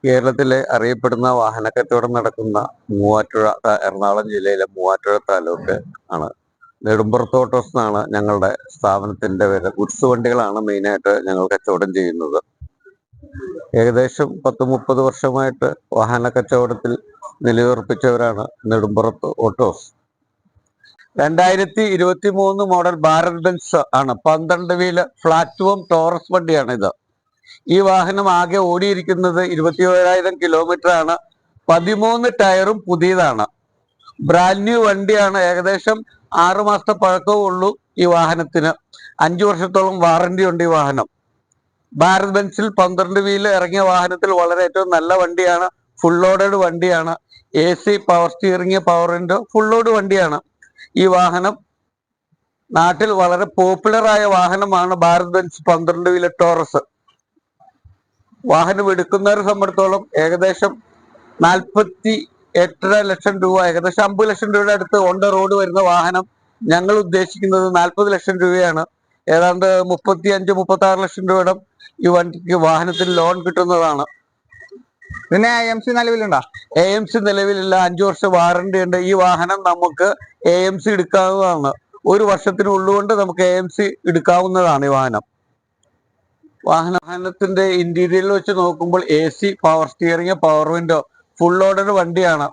കേരളത്തിലെ അറിയപ്പെടുന്ന വാഹന കച്ചവടം നടക്കുന്ന മൂവാറ്റുപുഴ എറണാകുളം ജില്ലയിലെ മൂവാറ്റുപുഴ താലൂക്ക് ആണ്. നെടുമ്പുറത്ത് ഓട്ടോസ് എന്നാണ് ഞങ്ങളുടെ സ്ഥാപനത്തിന്റെ പേര്. ഗുഡ്സ് വണ്ടികളാണ് മെയിനായിട്ട് ഞങ്ങൾ കച്ചവടം ചെയ്യുന്നത്. ഏകദേശം 10-30 വർഷമായിട്ട് വാഹന കച്ചവടത്തിൽ നിലയുറപ്പിച്ചവരാണ് നെടുമ്പുറത്ത് ഓട്ടോസ്. 2023 മോഡൽ ഭാരത് ബെൻസ് ആണ്. 12 വീല് പ്ലാറ്റ്ഫോം ടോറസ് വണ്ടിയാണ് ഇത്. ഈ വാഹനം ആകെ ഓടിയിരിക്കുന്നത് 27,000 കിലോമീറ്റർ ആണ്. 13 ടയറും പുതിയതാണ്. ബ്രാൻഡ് ന്യൂ വണ്ടിയാണ്. ഏകദേശം 6 മാസത്തെ പഴക്കവും ഉള്ളൂ ഈ വാഹനത്തിന്. 5 വർഷത്തോളം വാറന്റി ഉണ്ട് ഈ വാഹനം. ഭാരത് ബെൻസിൽ 12 വീല് ഇറങ്ങിയ വാഹനത്തിൽ വളരെ ഏറ്റവും നല്ല വണ്ടിയാണ്. ഫുൾ ലോഡഡ് വണ്ടിയാണ്. AC, power steering, power window, full load വണ്ടിയാണ്. ഈ വാഹനം നാട്ടിൽ വളരെ പോപ്പുലറായ വാഹനമാണ് ഭാരത് ബെൻസ് 12 വീല് ടോറസ്. വാഹനം എടുക്കുന്നവരെ സംബന്ധിച്ചിടത്തോളം ഏകദേശം 48.5 ലക്ഷം രൂപ, ഏകദേശം 50 ലക്ഷം രൂപയുടെ അടുത്ത് ഓൺ ദ റോഡ് വരുന്ന വാഹനം ഞങ്ങൾ ഉദ്ദേശിക്കുന്നത് 40 ലക്ഷം രൂപയാണ്. ഏതാണ്ട് 35-36 ലക്ഷം രൂപയുടെ ഈ വണ്ടിക്ക് വാഹനത്തിന് ലോൺ കിട്ടുന്നതാണ്. പിന്നെ AMC നിലവിലുണ്ടോ? AMC നിലവിലില്ല. 5 വർഷം വാറന്റി ഉണ്ട്. ഈ വാഹനം നമുക്ക് AMC എടുക്കാവുന്നതാണ്. 1 വർഷത്തിനുള്ളുകൊണ്ട് നമുക്ക് AMC എടുക്കാവുന്നതാണ് ഈ വാഹനം. വാഹനത്തിന്റെ ഇന്റീരിയറിൽ വെച്ച് നോക്കുമ്പോൾ AC, power steering, power window, full loaded വണ്ടിയാണ്.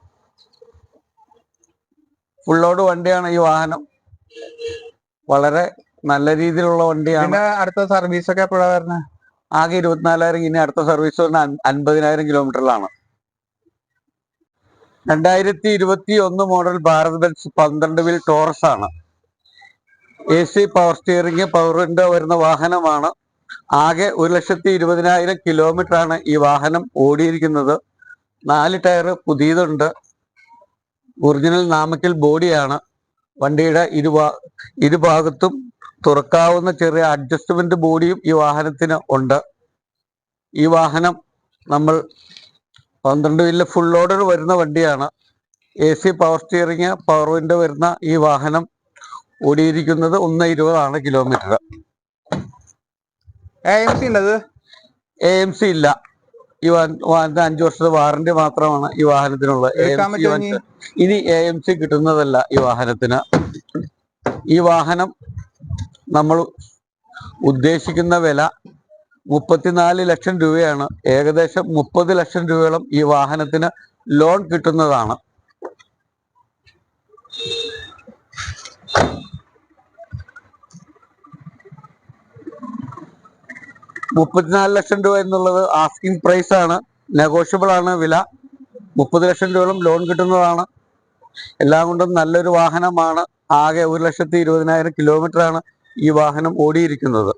ഫുൾ ലോഡ് വണ്ടിയാണ് ഈ വാഹനം. വളരെ നല്ല രീതിയിലുള്ള വണ്ടിയാണ്. അടുത്ത സർവീസ് ഒക്കെ എപ്പോഴാണ് വരുന്നത്? ആകെ 24,000. ഇനി അടുത്ത സർവീസ് 50,000 കിലോമീറ്ററിലാണ്. 2021 model Bharat Benz 12 wheel Taurus ആണ്. AC, power steering, power window വരുന്ന വാഹനമാണ്. ആകെ 1,20,000 കിലോമീറ്റർ ആണ് ഈ വാഹനം ഓടിയിരിക്കുന്നത്. 4 ടയർ പുതിയതുണ്ട്. ഒറിജിനൽ നാമക്കൽ ബോഡിയാണ്. വണ്ടിയുടെ ഇരുഭാഗത്തും തുറക്കാവുന്ന ചെറിയ അഡ്ജസ്റ്റ്മെന്റ് ബോഡിയും ഈ വാഹനത്തിന് ഉണ്ട്. ഈ വാഹനം നമ്മൾ 12 വീലിൽ ഫുൾ ലോഡർ വരുന്ന വണ്ടിയാണ്. AC, power steering, power window വരുന്ന ഈ വാഹനം ഓടിയിരിക്കുന്നത് 120 കിലോമീറ്റർ. AMC ഉള്ളത്? AMC ഇല്ല. ഈ വാഹനത്തിന് 5 വർഷത്തെ വാറന്റി മാത്രമാണ് ഈ വാഹനത്തിനുള്ളത്. ഇനി AMC കിട്ടുന്നതല്ല ഈ വാഹനത്തിന്. ഈ വാഹനം നമ്മൾ ഉദ്ദേശിക്കുന്ന വില 34 ലക്ഷം രൂപയാണ്. ഏകദേശം 30 ലക്ഷം രൂപയോളം ഈ വാഹനത്തിന് ലോൺ കിട്ടുന്നതാണ്. $34 ലക്ഷം രൂപ എന്നുള്ളത് ആസ്കിംഗ് പ്രൈസ് ആണ്. നെഗോഷ്യബിൾ ആണ് വില. 30 ലക്ഷം രൂപയോളം ലോൺ കിട്ടുന്നതാണ്. എല്ലാം കൊണ്ടും നല്ലൊരു വാഹനമാണ്. ആകെ 1,20,000 കിലോമീറ്റർ ആണ് ഈ വാഹനം ഓടിയിരിക്കുന്നത്.